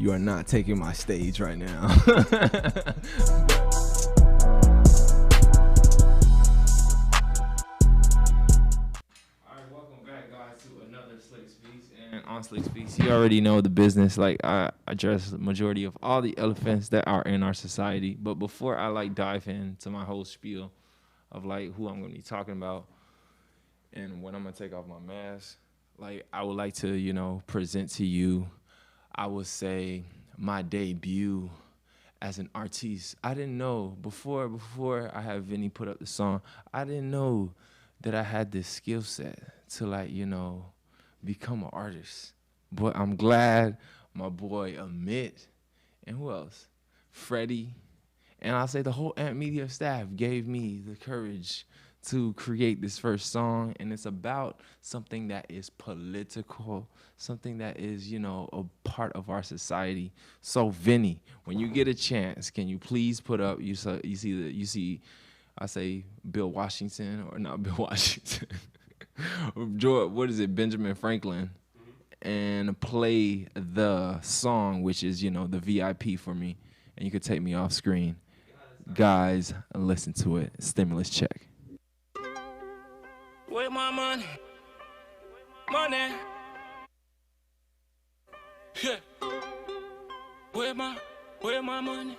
You are not taking my stage right now. Welcome back, guys, to another Slicc Speaks. And on Slicc Speaks, you already know the business. Like, I address the majority of all the elephants that are in our society. But before I dive into my whole spiel of who I'm gonna be talking about and when I'm gonna take off my mask, I would like to present to you, I would say, my debut as an artiste. I didn't know before I had Vinny put up the song, I didn't know that I had this skill set to become an artist. But I'm glad my boy Amit and who else? Freddie, and I'll say the whole Ant Media staff gave me the courage to create this first song. And it's about something that is political, something that is, a part of our society. So Vinny, when you get a chance, can you please put up, you see, I say Bill Washington, or not Bill Washington, George, what is it, Benjamin Franklin, and play the song, which is, the VIP for me, and you could take me off screen. Guys, listen to it. Stimlus Chek. Where my money? Money. Yeah. Where my money?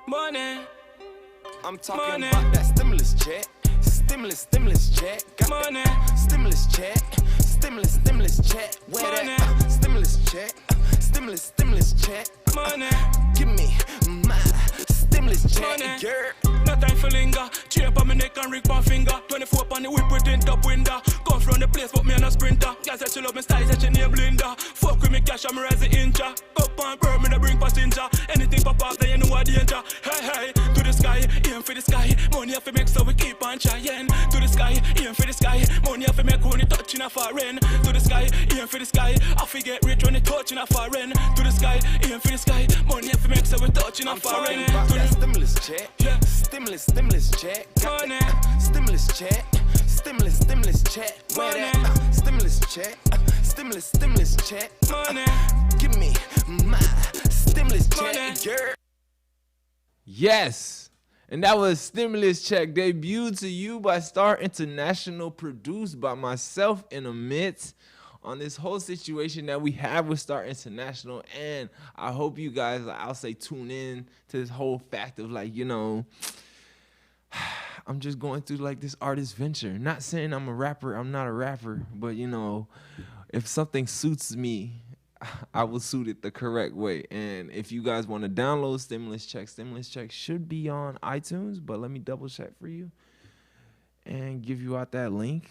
Money. I'm talking Money. about that stimulus check. Stimulus check. Got Money. that stimulus check. Stimulus check. Where Money. that stimulus check? Stimulus check. Money. Give me my stimulus check, Money. girl. No time for linger. Chain on my neck and ring my finger. 24 on the whip with tint up window. Come from the place, but me and a sprinter. Guys that she love me style, that she name Blinda. Fuck with me cash, I'm rise the incha. Up on bird, me no bring passenger. Anything pop off, then you know what danger. Hey, to the sky, aim for the sky. Money have to make, so we keep on trying. To the sky, aim for the sky. Money have to make when it touching a foreign. To the sky, aim for the sky. I forget rich when it touching a foreign. To the sky, aim for the sky. Money have to make, so we touching a I'm foreign. talking about that stimulus check. Yeah. Stimulus check. Got Money. that stimulus check. Stimulus check. Where that stimulus check? Stimulus check. Money. Give me my stimulus Money. check, girl. Yes. And that was Stimlus Chek, debuted to you by Star International, produced by myself and Amit, on this whole situation that we have with Star International. And I hope you guys, I'll say, tune in to this whole fact of I'm just going through this artist venture. Not saying I'm a rapper, I'm not a rapper, but if something suits me, I will suit it the correct way. And if you guys want to download Stimlus Chek should be on iTunes, but let me double check for you and give you out that link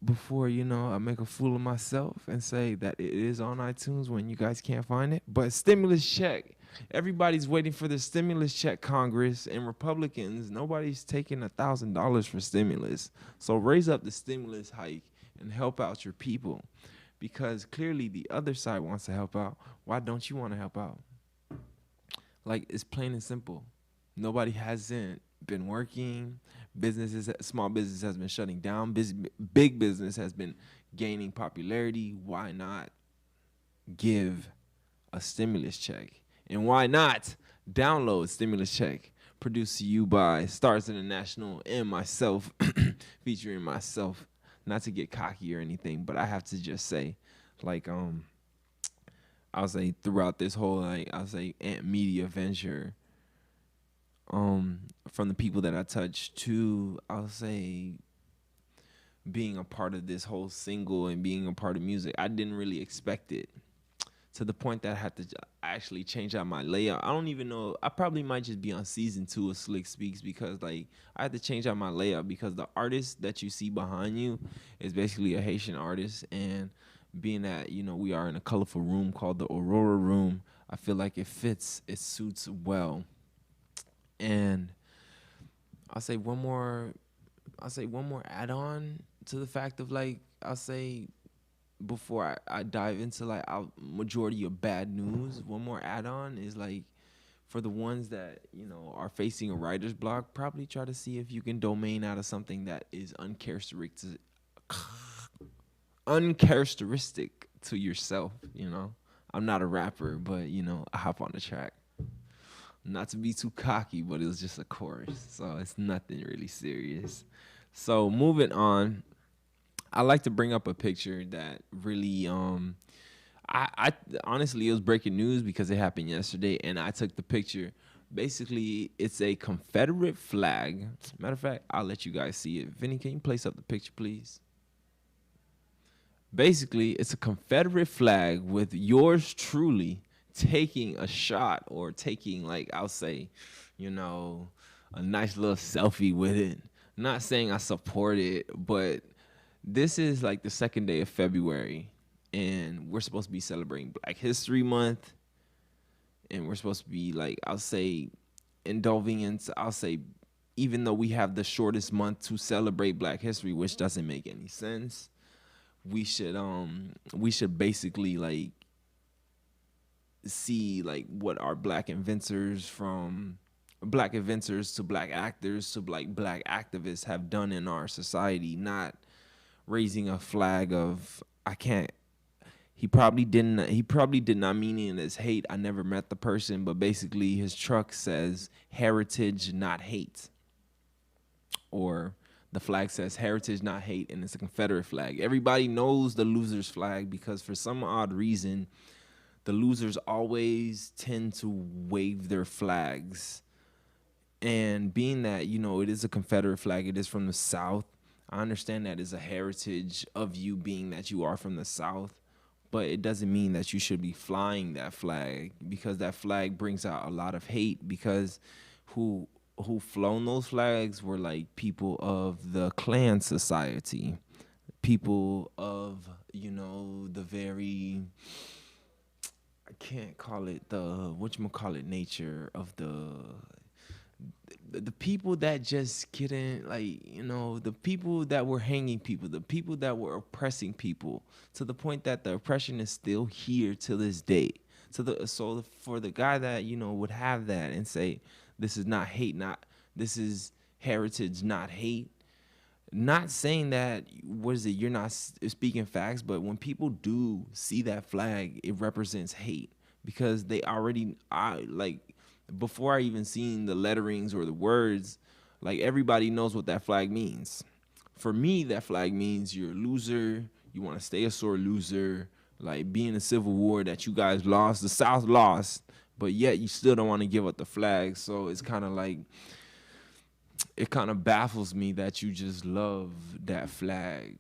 before I make a fool of myself and say that it is on iTunes when you guys can't find it. But Stimlus Chek, everybody's waiting for the Stimulus Chek Congress, and Republicans, nobody's taking $1,000 for stimulus. So raise up the stimulus hike and help out your people, because clearly the other side wants to help out. Why don't you want to help out? It's plain and simple. Nobody hasn't been working. Small business has been shutting down. Big business has been gaining popularity. Why not give a stimulus check? And why not download Stimulus Chek, produced to you by Stars International and myself, featuring myself. Not to get cocky or anything, but I have to just say, I'll say throughout this whole, I'll say Ant Media venture, from the people that I touched to, I'll say, being a part of this whole single and being a part of music, I didn't really expect it, to the point that I had to actually change out my layout. I don't even know. I probably might just be on season 2 of Slicc Speaks, because I had to change out my layout, because the artist that you see behind you is basically a Haitian artist. And being that, we are in a colorful room called the Aurora Room, I feel like it suits well. And I'll say one more add-on to the fact of I'll say, before I dive into our majority of bad news, one more add-on is for the ones that are facing a writer's block, probably try to see if you can domain out of something that is uncharacteristic to yourself. I'm not a rapper, but I hop on the track. Not to be too cocky, but it was just a chorus, so it's nothing really serious. So moving on, I like to bring up a picture that really I honestly, it was breaking news because it happened yesterday, and I took the picture. Basically, it's a Confederate flag. Matter of fact, I'll let you guys see it. Vinny, can you place up the picture, please? Basically, it's a Confederate flag with yours truly taking a shot or taking, like, I'll say, a nice little selfie with it. Not saying I support it, but this is like the second day of February, and we're supposed to be celebrating Black History Month, and we're supposed to be, like, I'll say, indulging into, I'll say, even though we have the shortest month to celebrate Black History, which doesn't make any sense, we should basically, like, see, like, what our black inventors, from black inventors to black actors to black activists have done in our society, not raising a flag of, I can't, he probably did not mean it as hate. I never met the person, but basically his truck says heritage, not hate. Or the flag says heritage, not hate, and it's a Confederate flag. Everybody knows the losers flag because for some odd reason, the losers always tend to wave their flags. And being that, it is a Confederate flag, it is from the South. I understand that is a heritage of you being that you are from the South, but it doesn't mean that you should be flying that flag, because that flag brings out a lot of hate, because who flown those flags were like people of the Klan society, people of, the very, I can't call it the, whatchamacallit, nature of the people that just couldn't, like, the people that were hanging people, the people that were oppressing people, to the point that the oppression is still here to this day. So for the guy that, would have that and say, this is not hate, this is heritage, not hate. Not saying that, you're not speaking facts, but when people do see that flag, it represents hate, because they already, before I even seen the letterings or the words, like, everybody knows what that flag means. For me, that flag means you're a loser, you want to stay a sore loser, like, being a civil war that you guys lost, the South lost, but yet you still don't want to give up the flag. So it's kind of like, it kind of baffles me that you just love that flag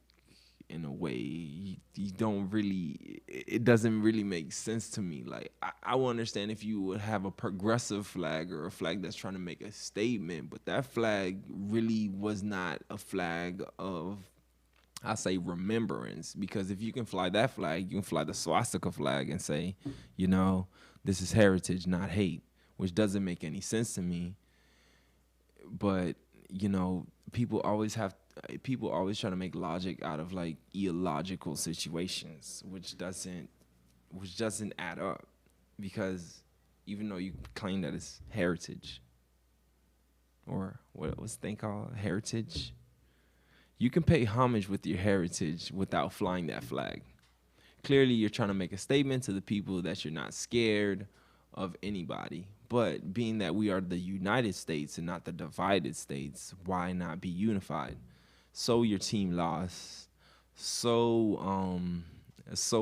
in a way. You don't really, it doesn't really make sense to me. Like, I will understand if you would have a progressive flag or a flag that's trying to make a statement, but that flag really was not a flag of, I say, remembrance. Because if you can fly that flag, you can fly the swastika flag and say, this is heritage, not hate, which doesn't make any sense to me. But people always try to make logic out of, like, illogical situations, which doesn't add up. Because even though you claim that it's heritage, or what's the thing called, heritage, you can pay homage with your heritage without flying that flag. Clearly, you're trying to make a statement to the people that you're not scared of anybody. But being that we are the United States and not the divided states, why not be unified? So your team lost. So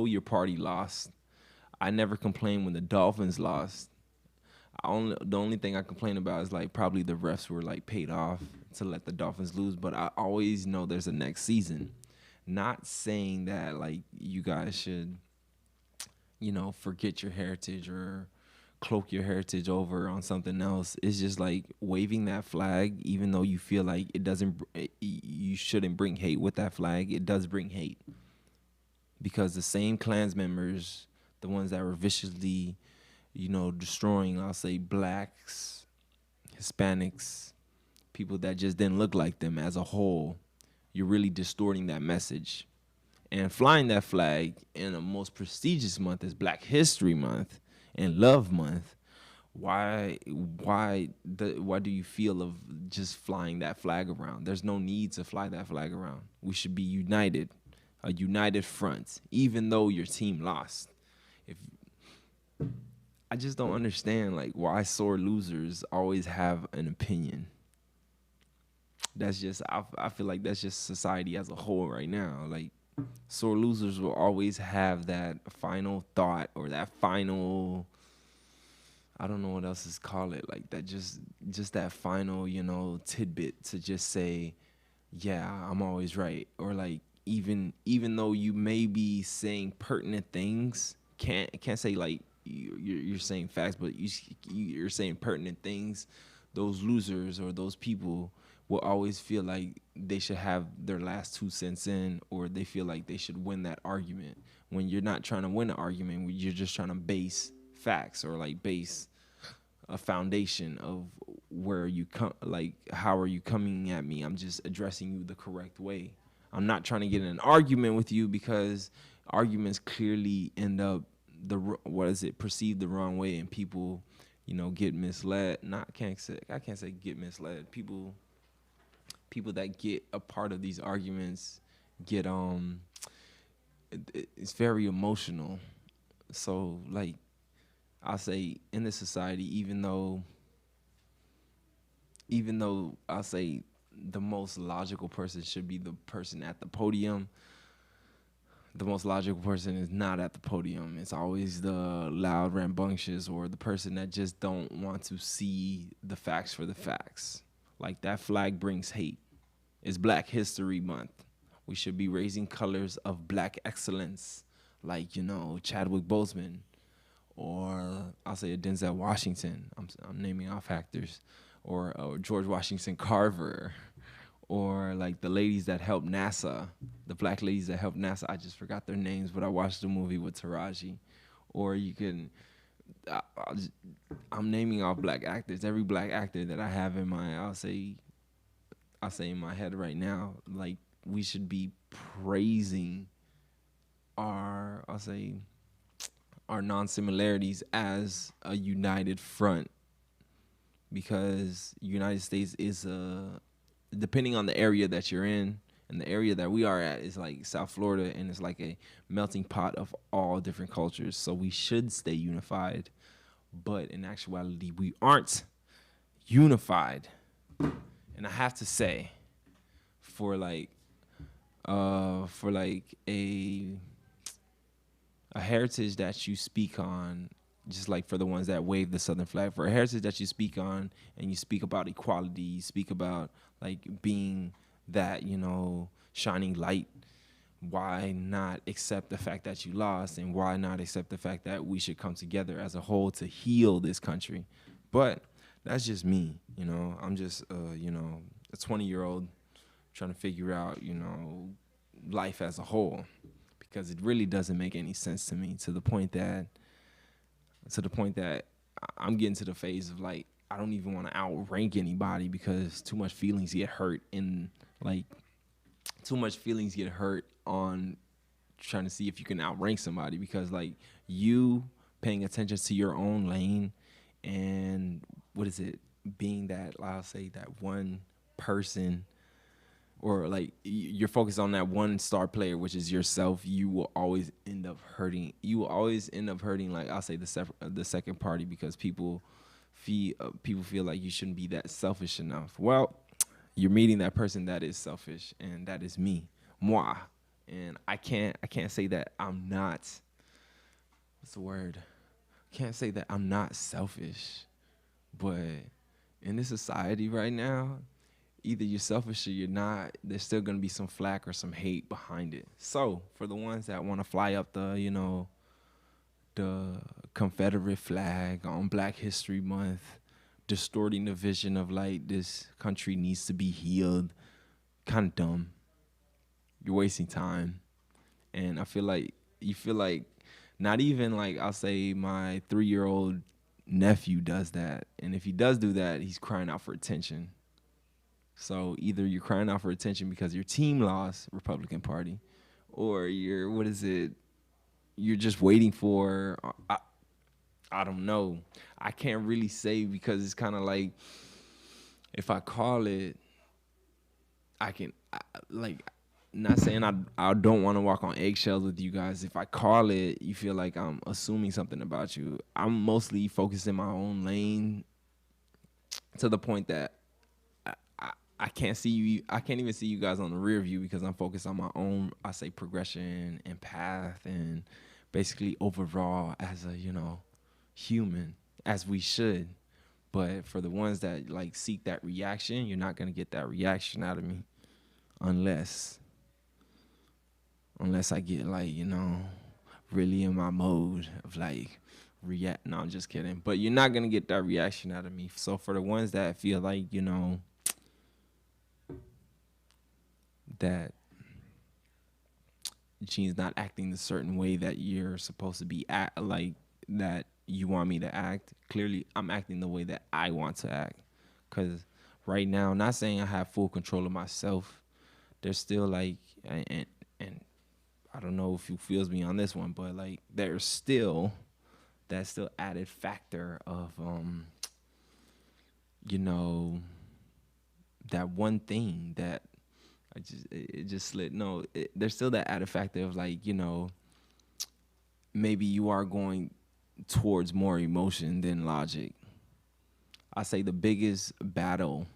your party lost. I never complained when the Dolphins lost. The only thing I complain about is, like, probably the refs were, like, paid off to let the Dolphins lose. But I always know there's a next season. Not saying that, like, you guys should, forget your heritage or cloak your heritage over on something else. It's just like waving that flag, even though you feel like you shouldn't bring hate with that flag. It does bring hate, because the same Klans members, the ones that were viciously, destroying, I'll say, blacks, Hispanics, people that just didn't look like them as a whole, you're really distorting that message. And flying that flag in the most prestigious month is Black History Month and Love Month. Why do you feel of just flying that flag around? There's no need to fly that flag around. We should be united, a united front, even though your team lost. I just don't understand like why sore losers always have an opinion. That's just I feel like that's just society as a whole right now. Like sore losers will always have that final thought or that final, I don't know what else to call it, like that just that final, tidbit to just say, yeah, I'm always right. Or like even though you may be saying pertinent things, can't say like you're saying facts, but you're saying pertinent things. Those losers or those people will always feel like they should have their last 2 cents in, or they feel like they should win that argument. When you're not trying to win an argument, when you're just trying to base facts or like base a foundation of where you come, like how are you coming at me. I'm just addressing you the correct way. I'm not trying to get in an argument with you, because arguments clearly end up perceived the wrong way, and people get misled. I can't say get misled. People that get a part of these arguments get it's very emotional. So like I'll say in this society, even though I'll say the most logical person should be the person at the podium, the most logical person is not at the podium. It's always the loud, rambunctious, or the person that just don't want to see the facts for the facts. Like that flag brings hate. It's Black History Month. We should be raising colors of Black excellence, like Chadwick Boseman, or I'll say a Denzel Washington. I'm naming off actors, or George Washington Carver, or like the ladies that helped NASA, the Black ladies that helped NASA. I just forgot their names, but I watched the movie with Taraji. Or you can, I'm naming off Black actors. Every Black actor that I have in my, I'll say in my head right now, like we should be praising our non-similarities as a united front, because United States is depending on the area that you're in, and the area that we are at is like South Florida, and it's like a melting pot of all different cultures. So we should stay unified, but in actuality, we aren't unified. And I have to say, for a heritage that you speak on, just like for the ones that wave the Southern flag, for a heritage that you speak on, and you speak about equality, you speak about like being that, shining light, why not accept the fact that you lost, and why not accept the fact that we should come together as a whole to heal this country? But that's just me, I'm just, a 20-year-old trying to figure out, life as a whole, because it really doesn't make any sense to me, to the point that I'm getting to the phase of like, I don't even want to outrank anybody, because too much feelings get hurt on trying to see if you can outrank somebody, because like you paying attention to your own lane, and being that, I'll say, that one person, or like you're focused on that one star player, which is yourself, you will always end up hurting. Like I'll say the second party, because people feel like you shouldn't be that selfish enough. Well, you're meeting that person that is selfish, and that is moi. And I can't say that I'm not. What's the word? Can't say that I'm not selfish, but in this society right now, either you're selfish or you're not. There's still gonna be some flack or some hate behind it. So for the ones that want to fly up the Confederate flag on Black History Month, distorting the vision of like this country needs to be healed, kind of dumb. You're wasting time, and I feel like not even like, I'll say, my 3-year-old nephew does that, and if he does do that, he's crying out for attention. So either you're crying out for attention because your team lost, Republican Party, or you're just waiting for, I don't know. I can't really say, because it's kind of like, if I call it, not saying I don't want to walk on eggshells with you guys. If I call it, you feel like I'm assuming something about you. I'm mostly focused in my own lane to the point that I can't see you. I can't even see you guys on the rear view because I'm focused on my own, I say, progression and path and basically overall as a, human, as we should. But for the ones that like seek that reaction, you're not gonna get that reaction out of me unless I get like, really in my mode of like react. No, I'm just kidding. But you're not gonna get that reaction out of me. So for the ones that feel like, that Gene's not acting the certain way that you're supposed to be like that you want me to act, clearly I'm acting the way that I want to act. Because right now, not saying I have full control of myself, there's still like, and I don't know if you feels me on this one, but like there's still that still added factor of that one thing that it just slid. No, there's still that added factor of like, maybe you are going towards more emotion than logic. I say the biggest battle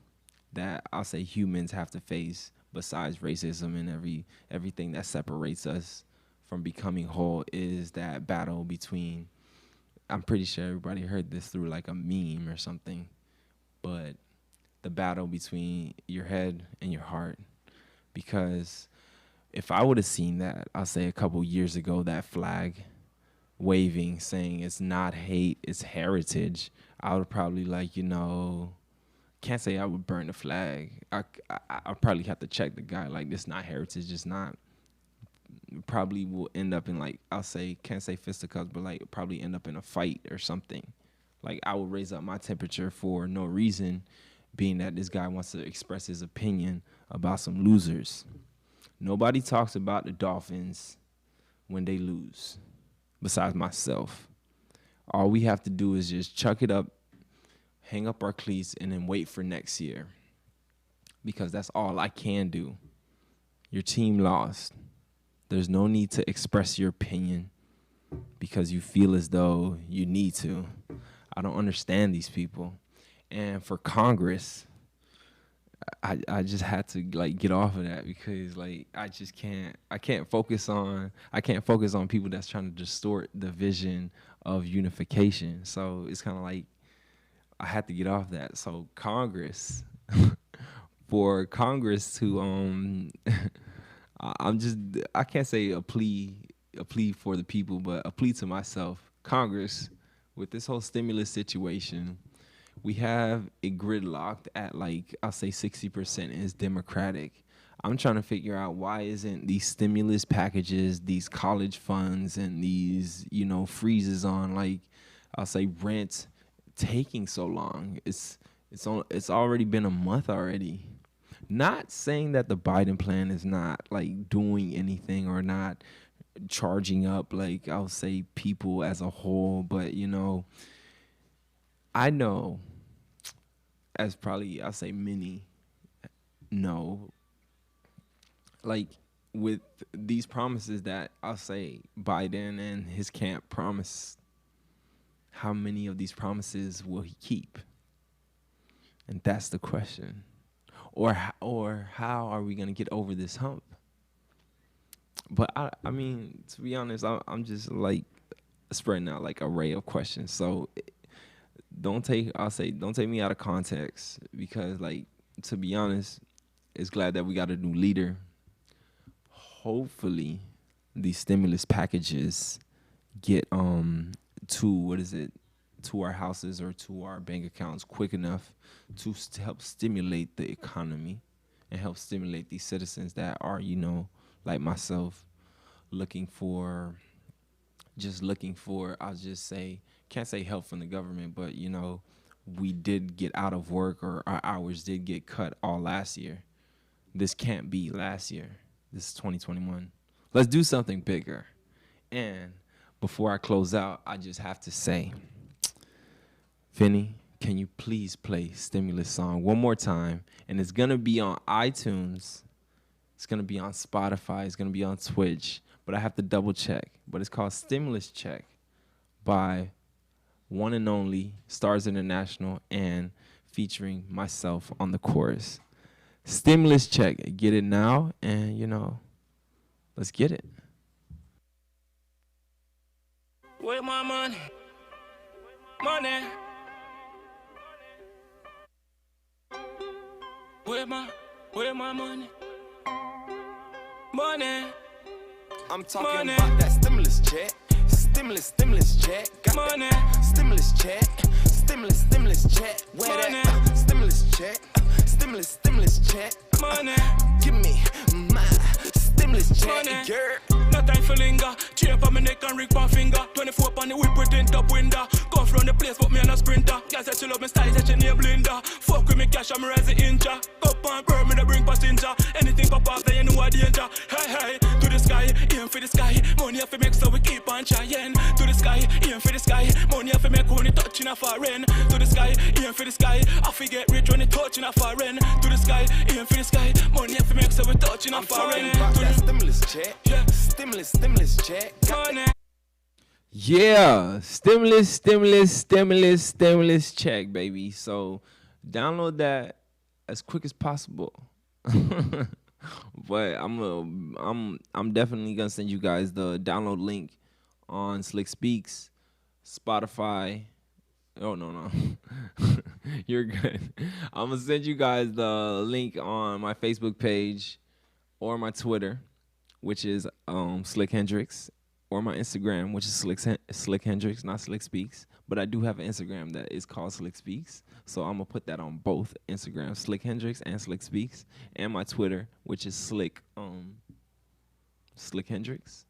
that I'll say humans have to face, besides racism and everything that separates us from becoming whole, is that battle between, I'm pretty sure everybody heard this through like a meme or something, but the battle between your head and your heart. Because if I would have seen that, I'll say a couple years ago, that flag waving saying it's not hate, it's heritage, I would probably like, can't say I would burn the flag. I probably have to check the guy like, this not heritage, just not. Probably will end up in like, I'll say, can't say fisticuffs, but like probably end up in a fight or something. Like I will raise up my temperature for no reason, being that this guy wants to express his opinion about some losers. Nobody talks about the Dolphins when they lose, besides myself. All we have to do is just chuck it up, hang up our cleats, and then wait for next year. Because that's all I can do. Your team lost. There's no need to express your opinion because you feel as though you need to. I don't understand these people. And for Congress, I just had to like get off of that because like I can't focus on people that's trying to distort the vision of unification. So it's kind of like I had to get off that. So Congress, for Congress to I can't say a plea for the people, but a plea to myself. Congress, with this whole stimulus situation, we have it gridlocked at like, I'll say 60% is Democratic. I'm trying to figure out why isn't these stimulus packages, these college funds, and these, freezes on like, I'll say rent taking so long. It's already been a month already. Not saying that the Biden plan is not like doing anything or not charging up like, I'll say, people as a whole, but I know, as probably I'll say many know, like with these promises that I'll say Biden and his camp promised, how many of these promises will he keep? And that's the question. Or how are we gonna get over this hump? But I mean, to be honest, I'm just like spreading out like array of questions. So don't take me out of context because, like, to be honest, it's glad that we got a new leader. Hopefully, these stimulus packages get to our houses or to our bank accounts quick enough to help stimulate the economy and help stimulate these citizens that are, like myself, looking for, I'll just say, can't say help from the government, but, we did get out of work or our hours did get cut all last year. This can't be last year. This is 2021. Let's do something bigger. And before I close out, I just have to say, Vinny, can you please play Stimulus song one more time? And it's going to be on iTunes It's going to be on Spotify. It's going to be on Twitch. But I have to double check. But it's called Stimlus Chek by one and only Stars International and featuring myself on the chorus. Stimlus Chek. Get it now. And, you know, let's get it. Where my money? Money. Where my money? Money. I'm talking Money. about that stimulus check. Stimulus check. Got Money. that stimulus check. Stimulus check. Where Money. that stimulus check? Stimulus check. Money. Give me my stimulus check, Money. girl. No time for linger. Chain on my neck and ring my finger. 24 on the whip with tint up window. Go from the place, but me and a sprinter. Girl said she love me style, said she name Blinda. Fuck with me cash, I'm rising incha. Up and burn me, the bring passenger. Anything pop off, then you know a danger. Hey, hey, to the sky, aim for the sky. Money have to make, so we keep on trying. To the sky, aim for the sky. Money have to make, when it touching a foreign. To the sky, aim for the sky. I forget rich when it touching a foreign. To the sky, aim for the sky. Money have to make, so we touching a I'm foreign. talking about that stimulus check. Yeah. Stimulus check. Got Money. Yeah, stimulus check, baby. So download that as quick as possible. But I'm definitely gonna send you guys the download link on Slicc Speaks, Spotify. Oh no. You're good. I'm gonna send you guys the link on my Facebook page or my Twitter, which is Slicc Hendrix, or my Instagram, which is Slicc Hendrix, not Slicc Speaks. But I do have an Instagram that is called Slicc Speaks. So I'm going to put that on both Instagrams, Slicc Hendrix and Slicc Speaks. And my Twitter, which is Slicc Hendrix.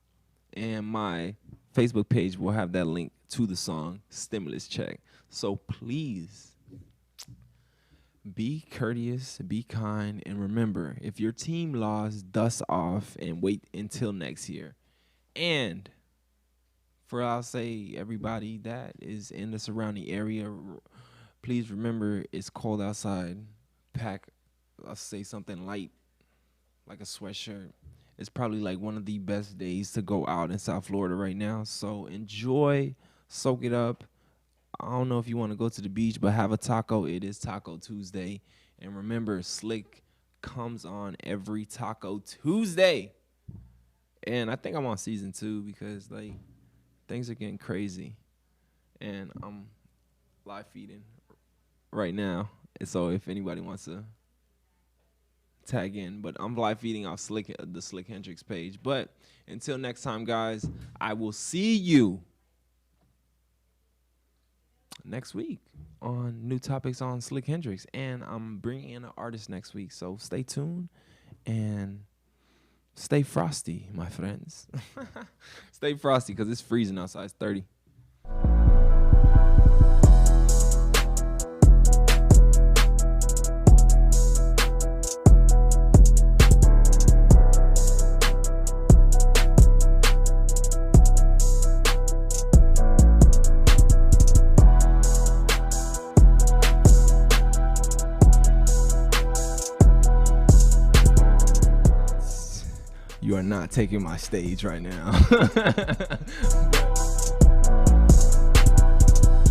And my Facebook page will have that link to the song Stimulus Chek. So please be courteous, be kind, and remember, if your team lost, dust off and wait until next year. And for I'll say everybody that is in the surrounding area, please remember it's cold outside. Pack, I'll say something light, like a sweatshirt. It's probably like one of the best days to go out in South Florida right now. So enjoy, soak it up. I don't know if you want to go to the beach, but have a taco. It is Taco Tuesday. And remember, Slicc comes on every Taco Tuesday. And I think I'm on season 2 because, like, things are getting crazy. And I'm live feeding right now. And so if anybody wants to tag in. But I'm live feeding off the Slicc Hendrix page. But until next time, guys, I will see you next week on New Topics on Slicc Hendrix. And I'm bringing in an artist next week. So stay tuned and stay frosty, my friends. Stay frosty because it's freezing outside. It's 30. You are not taking my stage right now.